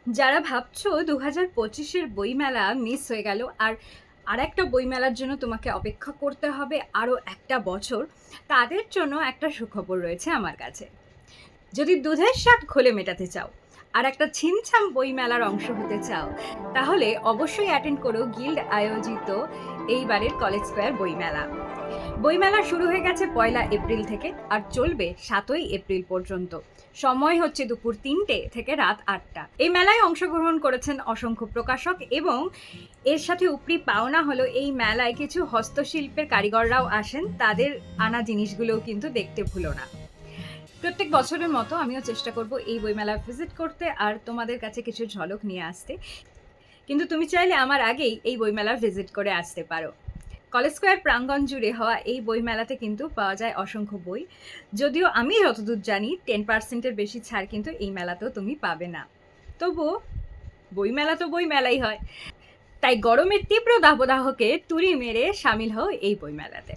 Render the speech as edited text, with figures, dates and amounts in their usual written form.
যারা ভাবছো ২০২৫-এর বইমেলা মিস হয়ে গেল আর আরেকটা বইমেলার জন্য তোমাকে অপেক্ষা করতে হবে আরও একটা বছর, তাদের জন্য একটা সুখবর রয়েছে আমার কাছে। যদি দুধের স্বাদ ঘোলে মেটাতে চাও আর একটা ছিমছাম বইমেলার অংশ হতে চাও, তাহলে অবশ্যই অ্যাটেন্ড করো গিল্ড আয়োজিত এইবারের কলেজ স্কোয়ার বইমেলা। বইমেলা শুরু হয়ে গেছে ১লা এপ্রিল থেকে আর চলবে ৭ই এপ্রিল পর্যন্ত। সময় হচ্ছে দুপুর ৩টে থেকে রাত ৮টা। এই মেলায় অংশগ্রহণ করেছেন অসংখ্য প্রকাশক এবং এর সাথে উপরি পাওনা হলো এই মেলায় কিছু হস্তশিল্পের কারিগররাও আসেন, তাদের আনা জিনিসগুলোও কিন্তু দেখতে ভুলো না। প্রত্যেক বছরের মতো আমিও চেষ্টা করব এই বইমেলা ভিজিট করতে আর তোমাদের কাছে কিছু ঝলক নিয়ে আসতে। কিন্তু তুমি চাইলে আমার আগেই এই বইমেলা ভিজিট করে আসতে পারো। কলেজ স্কোয়ার প্রাঙ্গণ জুড়ে হওয়া এই বইমেলাতে কিন্তু পাওয়া যায় অসংখ্য বই, যদিও আমি যতদূর জানি 10%-এর বেশি ছাড় কিন্তু এই মেলাতেও তুমি পাবে না। তবুও বইমেলা তো বইমেলাই হয়, তাই গরমের তীব্র দাবদাহকে তুড়ি মেরে সামিল হও এই বইমেলাতে।